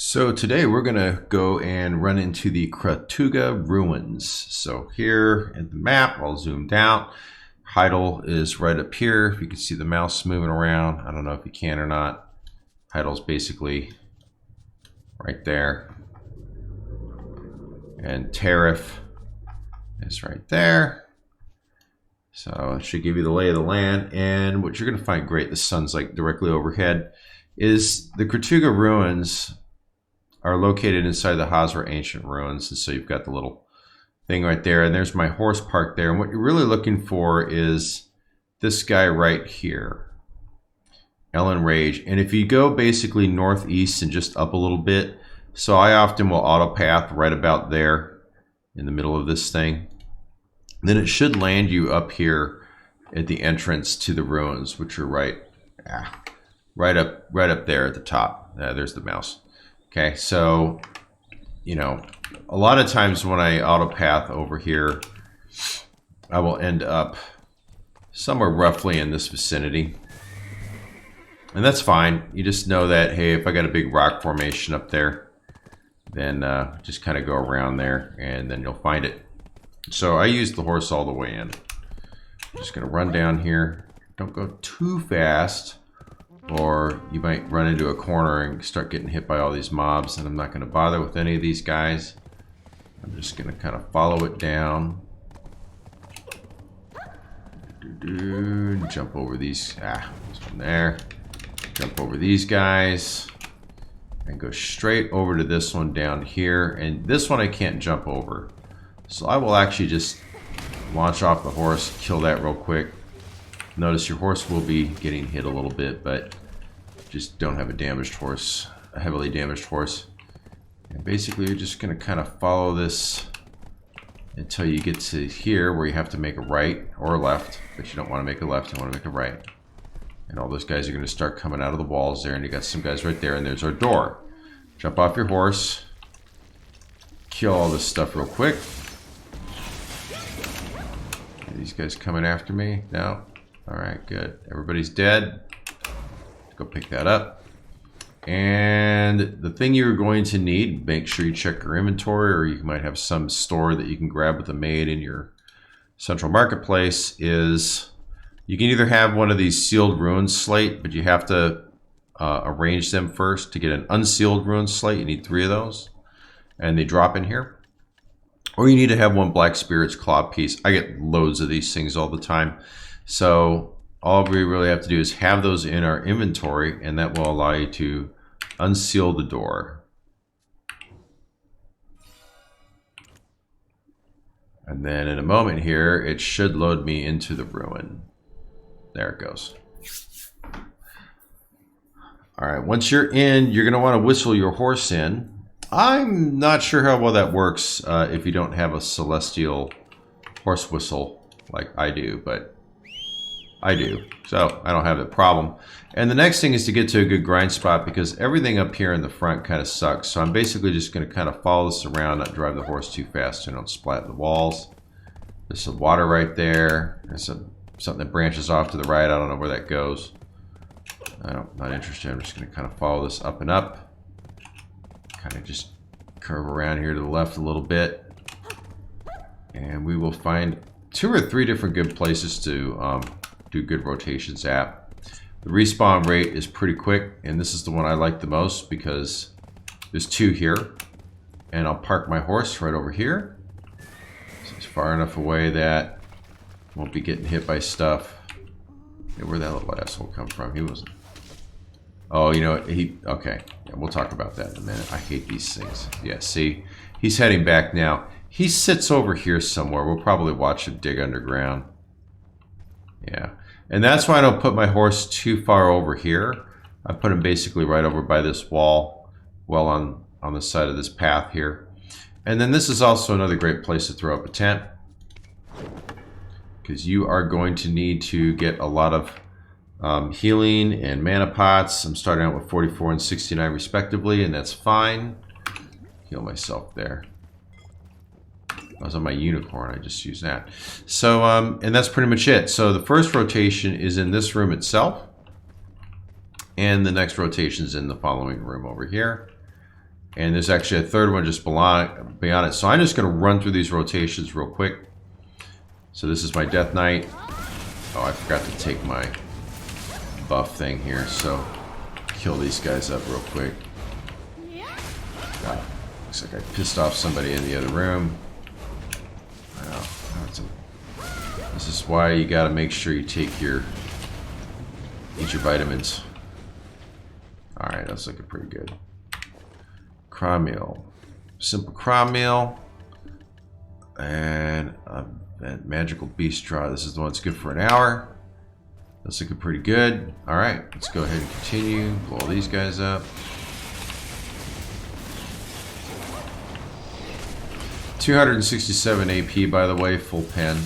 So today we're going to go and run into the Kratuga Ruins. So here in the map, I'll zoom down. Heidel is right up here. If you can see the mouse moving around, I don't know if you can or not. Heidel's basically right there. And Tariff is right there. So it should give you the lay of the land. And what you're going to find great, the sun's like directly overhead, is the Kratuga Ruins are located inside the Hazra ancient ruins. And so you've got the little thing right there, and there's my horse park there. And what you're really looking for is this guy right here, Ellen Rage. And if you go basically northeast and just up a little bit, so I often will auto path right about there in the middle of this thing, then it should land you up here at the entrance to the ruins, which are right up there at the top. There's the mouse. Okay, so, you know, a lot of times when I auto path over here, I will end up somewhere roughly in this vicinity. And that's fine. You just know that, hey, if I got a big rock formation up there, then just kind of go around there and then you'll find it. So I use the horse all the way in. I'm just going to run down here. Don't go too fast, or you might run into a corner and start getting hit by all these mobs, and I'm not going to bother with any of these guys. I'm just going to kind of follow it down. Jump over these. There's one there. Jump over these guys. And go straight over to this one down here. And this one I can't jump over. So I will actually just launch off the horse, kill that real quick. Notice your horse will be getting hit a little bit, but just don't have a damaged horse, a heavily damaged horse. And basically you're just going to kind of follow this until you get to here where you have to make a right or a left, but you don't want to make a left, you want to make a right. And all those guys are going to start coming out of the walls there, and you got some guys right there, and there's our door. Jump off your horse, kill all this stuff real quick. Are these guys coming after me? No? Alright, good. Everybody's dead. Go pick that up. And the thing you're going to need, make sure you check your inventory, or you might have some store that you can grab with a maid in your central marketplace, is you can either have one of these sealed ruins slate, but you have to arrange them first. To get an unsealed ruin slate, you need 3 of those, and they drop in here. Or you need to have one Black Spirit's Claw piece. I get loads of these things all the time. So all we really have to do is have those in our inventory, and that will allow you to unseal the door. And then in a moment here, it should load me into the ruin. There it goes. All right, once you're in, you're going to want to whistle your horse in. I'm not sure how well that works if you don't have a celestial horse whistle like I do, but I do, so I don't have that problem. And the next thing is to get to a good grind spot, because everything up here in the front kind of sucks. So I'm basically just going to kind of follow this around, not drive the horse too fast so I don't splat the walls. There's some water right there. There's something that branches off to the right. I don't know where that goes. I'm not interested. I'm just going to kind of follow this up and up. Kind of just curve around here to the left a little bit. And we will find 2 or 3 different good places to do good rotations at. The respawn rate is pretty quick, and this is the one I like the most because there's 2 here. And I'll park my horse right over here. So it's far enough away that I won't be getting hit by stuff. Hey, where'd that little asshole come from? He wasn't. Oh, you know what? Okay. Yeah, we'll talk about that in a minute. I hate these things. Yeah, see? He's heading back now. He sits over here somewhere. We'll probably watch him dig underground. Yeah. And that's why I don't put my horse too far over here. I put him basically right over by this wall, well on the side of this path here. And then this is also another great place to throw up a tent, because you are going to need to get a lot of healing and mana pots. I'm starting out with 44 and 69 respectively, and that's fine. Heal myself there. I was on my unicorn, I just used that. So, and that's pretty much it. So the first rotation is in this room itself, and the next rotation is in the following room over here. And there's actually a third one just beyond it. So I'm just going to run through these rotations real quick. So this is my Death Knight. Oh, I forgot to take my buff thing here. So kill these guys up real quick. Looks like I pissed off somebody in the other room. Wow. This is why you got to make sure you eat your vitamins. Alright, that's looking pretty good. Cron meal. Simple cron meal. And magical beast draw. This is the one that's good for an hour. That's looking pretty good. Alright, let's go ahead and continue. Blow all these guys up. 267 AP, by the way, full pen.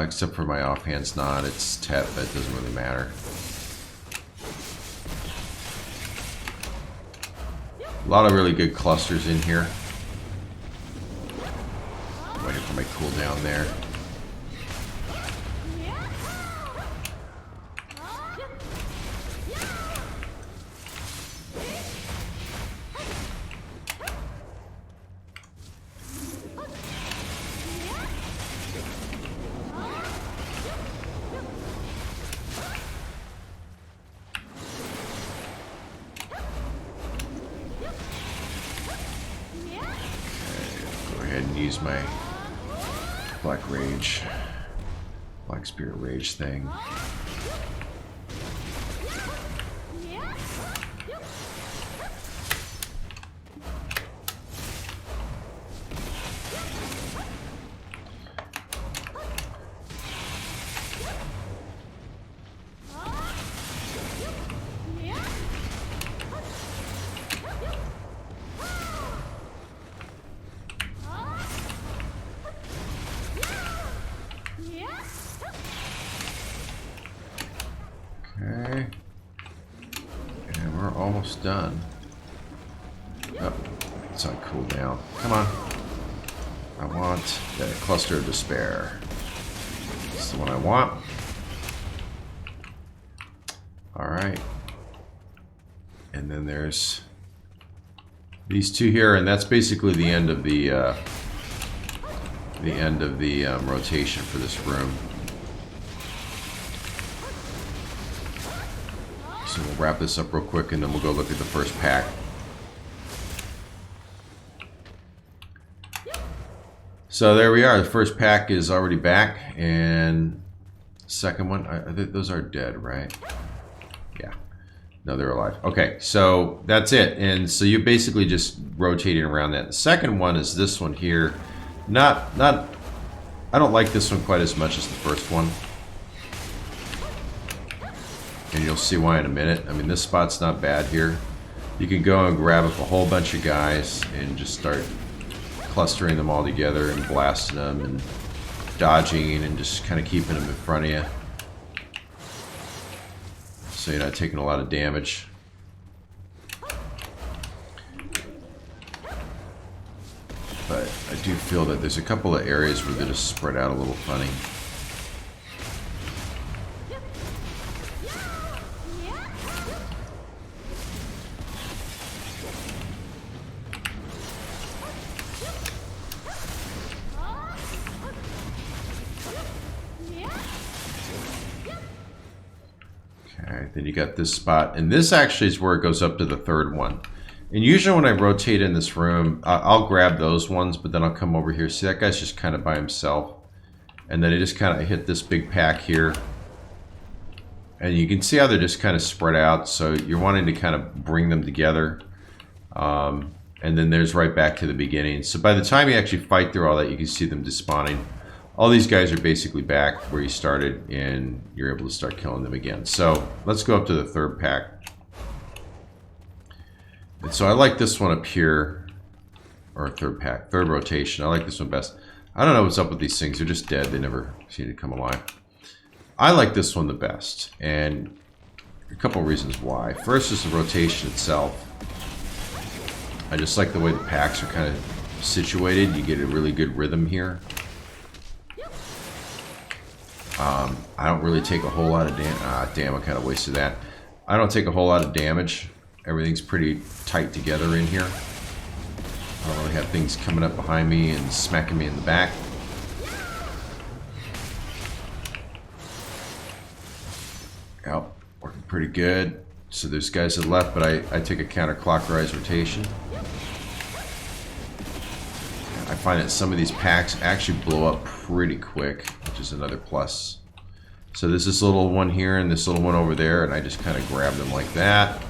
Except for my offhand's not. It's tap, that doesn't really matter. A lot of really good clusters in here. Waiting for my cooldown there. Use my Black Spirit Rage thing. Okay. And we're almost done. Oh, it's on cooldown. Come on. I want that Cluster of Despair. That's the one I want. Alright. And then there's these two here, and that's basically the end of the rotation for this room. So we'll wrap this up real quick and then we'll go look at the first pack. So there we are. The first pack is already back, and the second one, I think those are dead, right? Yeah. No, they're alive. Okay, so that's it. And so you're basically just rotating around that. The second one is this one here. I don't like this one quite as much as the first one. And you'll see why in a minute. I mean, this spot's not bad here. You can go and grab up a whole bunch of guys and just start clustering them all together and blasting them and dodging and just kind of keeping them in front of you. So you're not taking a lot of damage. But I do feel that there's a couple of areas where they're just spread out a little funny. Then you got this spot, and this actually is where it goes up to the third one. And usually when I rotate in this room, I'll grab those ones, but then I'll come over here. See, that guy's just kind of by himself. And then I just kind of hit this big pack here. And you can see how they're just kind of spread out. So you're wanting to kind of bring them together. And then there's right back to the beginning. So by the time you actually fight through all that, you can see them despawning. All these guys are basically back where you started, and you're able to start killing them again. So let's go up to the third pack. And so I like this one up here, or third pack, third rotation. I like this one best. I don't know what's up with these things. They're just dead. They never seem to come alive. I like this one the best, and a couple of reasons why. First is the rotation itself. I just like the way the packs are kind of situated. You get a really good rhythm here. I don't really take a whole lot of damage. Damn, I kind of wasted that. I don't take a whole lot of damage everything's pretty tight together in here. I don't really have things coming up behind me and smacking me in the back. Yep, working pretty good. So there's guys to the left, but I take a counterclockwise rotation. I find that some of these packs actually blow up pretty quick, which is another plus. So there's this little one here and this little one over there, and I just kind of grab them like that.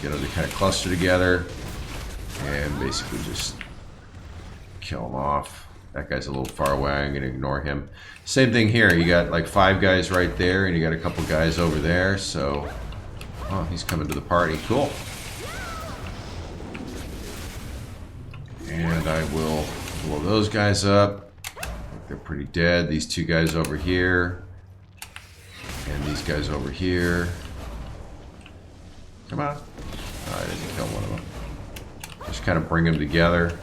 Get them to kind of cluster together, and basically just kill them off. That guy's a little far away, I'm going to ignore him. Same thing here, you got like 5 guys right there, and you got a couple guys over there, so... Oh, he's coming to the party, cool. And I will blow those guys up. They're pretty dead. These 2 guys over here. And these guys over here. Come on. Oh, I didn't kill one of them. Just kind of bring them together.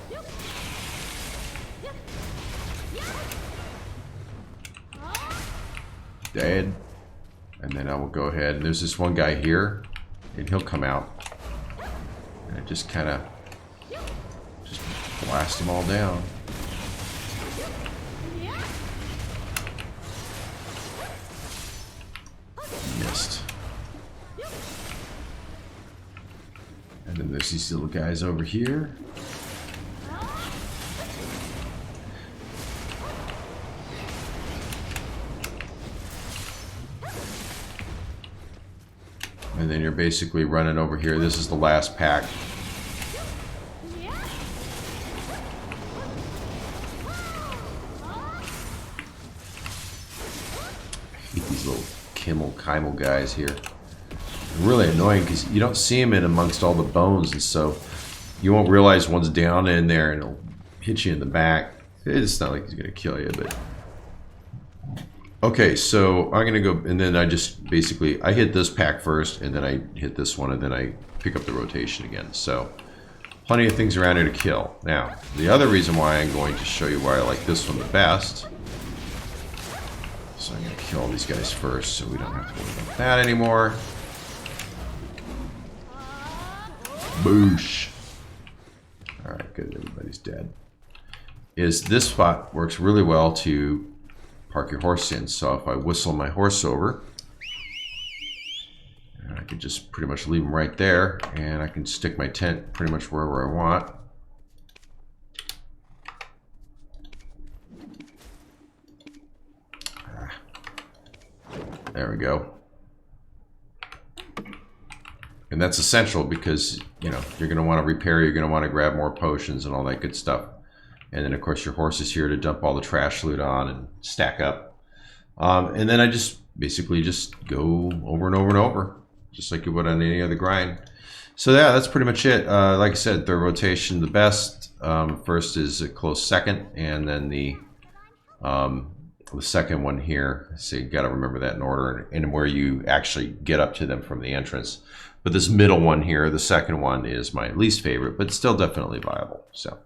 Dead. And then I will go ahead, and there's this one guy here, and he'll come out. And I just kind of just blast them all down. Missed. And then there's these little guys over here. And then you're basically running over here. This is the last pack. I hate these little Kymel guys here. Really annoying because you don't see them in amongst all the bones, and so you won't realize one's down in there and it'll hit you in the back. It's not like he's going to kill you, but... Okay, so I'm gonna go, and then I just basically, I hit this pack first, and then I hit this one, and then I pick up the rotation again. So, plenty of things around here to kill. Now, the other reason why I'm going to show you why I like this one the best. So I'm gonna kill all these guys first, so we don't have to worry about that anymore. Boosh. Alright, good, everybody's dead. Is this spot works really well to park your horse in. So if I whistle my horse over, I can just pretty much leave him right there, and I can stick my tent pretty much wherever I want. There we go. And that's essential because, you know, you're going to want to repair, you're going to want to grab more potions and all that good stuff. And then, of course, your horse is here to dump all the trash loot on and stack up. And then I just basically just go over and over and over, just like you would on any other grind. So, yeah, that's pretty much it. Like I said, third rotation, the best. First is a close second, and then the second one here. So you got to remember that in order and where you actually get up to them from the entrance. But this middle one here, the second one, is my least favorite, but still definitely viable. So.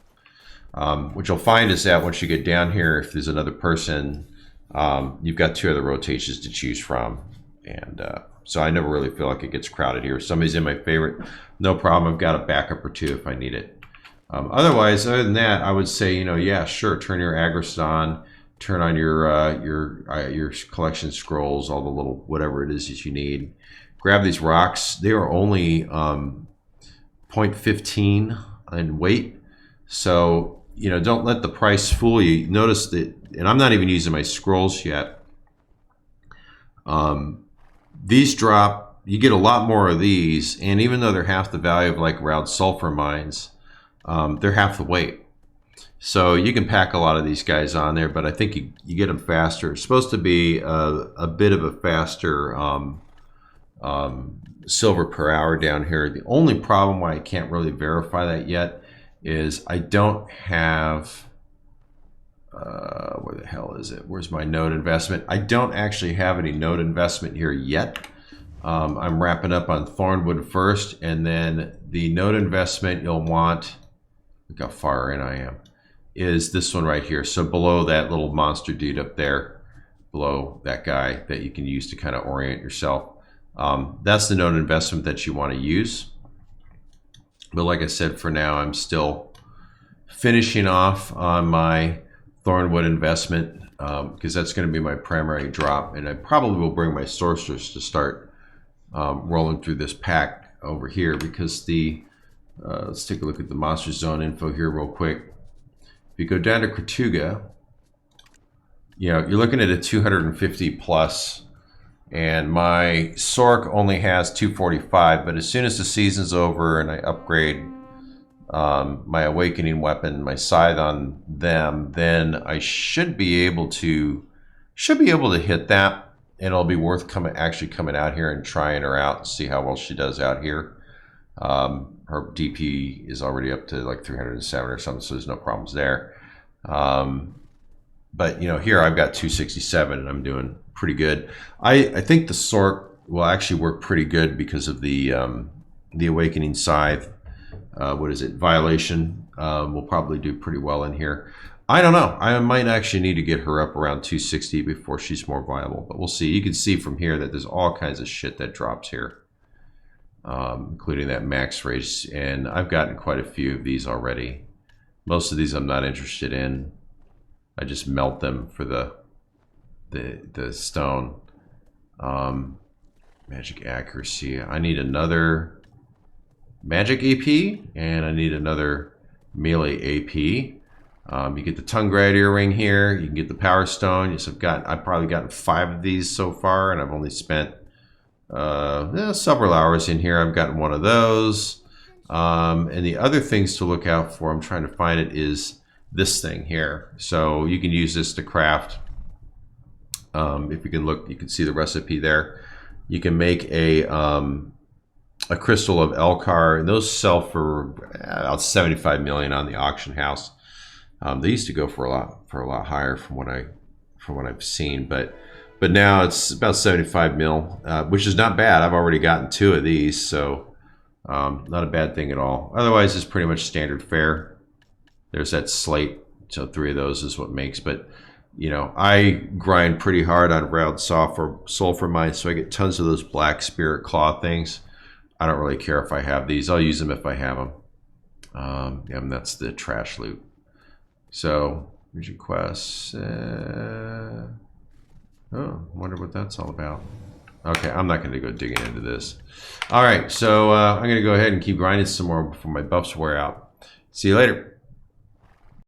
What you'll find is that once you get down here, if there's another person, you've got 2 other rotations to choose from. And so I never really feel like it gets crowded here. If somebody's in my favorite, no problem. I've got a backup or 2 if I need it. Otherwise, other than that, I would say, you know, yeah, sure, turn your Agrist on, turn on your collection scrolls, all the little whatever it is that you need. Grab these rocks. They are only 0.15 in weight. So, you know, don't let the price fool you. Notice that, and I'm not even using my scrolls yet. These drop, you get a lot more of these, and even though they're half the value of like round sulfur mines, they're half the weight. So you can pack a lot of these guys on there, but I think you get them faster. It's supposed to be a bit of a faster silver per hour down here. The only problem why I can't really verify that yet is I don't have, where the hell is it? Where's my node investment? I don't actually have any node investment here yet. I'm wrapping up on Thornwood first, and then the node investment you'll want, look how far in I am, is this one right here. So below that little monster dude up there, below that guy that you can use to kind of orient yourself. That's the node investment that you want to use. But like I said, for now, I'm still finishing off on my Thornwood investment because that's going to be my primary drop. And I probably will bring my sorcerers to start rolling through this pack over here because the, let's take a look at the Monster Zone info here real quick. If you go down to Kratuga, you know, you're looking at a 250 plus, and my Sork only has 245, but as soon as the season's over and I upgrade my Awakening weapon, my Scythe on them, then I should be able to hit that, and it'll be worth actually coming out here and trying her out and see how well she does out here. Her DP is already up to like 307 or something, so there's no problems there. But you know, here I've got 267 and I'm doing pretty good. I think the Sork will actually work pretty good because of the Awakening Scythe. What is it? Violation will probably do pretty well in here. I don't know. I might actually need to get her up around 260 before she's more viable, but we'll see. You can see from here that there's all kinds of shit that drops here, including that max race, and I've gotten quite a few of these already. Most of these I'm not interested in. I just melt them for the stone. Magic accuracy. I need another magic AP, and I need another melee AP. You get the tongue grad earring here. You can get the power stone. Yes, I've probably gotten 5 of these so far, and I've only spent several hours in here. I've gotten one of those. And the other things to look out for, I'm trying to find it, is this thing here. So you can use this to craft. If you can look, you can see the recipe there. You can make a crystal of Elkar, and those sell for about 75 million on the auction house. They used to go for a lot higher from what I've seen, but now it's about 75 mil, which is not bad. I've already gotten 2 of these, so not a bad thing at all. Otherwise, it's pretty much standard fare. There's that slate, so 3 of those is what makes. But you know, I grind pretty hard on round sulfur mines, so I get tons of those black spirit claw things. I don't really care if I have these. I'll use them if I have them. And that's the trash loot. So, region quests. Oh, wonder what that's all about. Okay, I'm not going to go digging into this. All right, so I'm going to go ahead and keep grinding some more before my buffs wear out. See you later.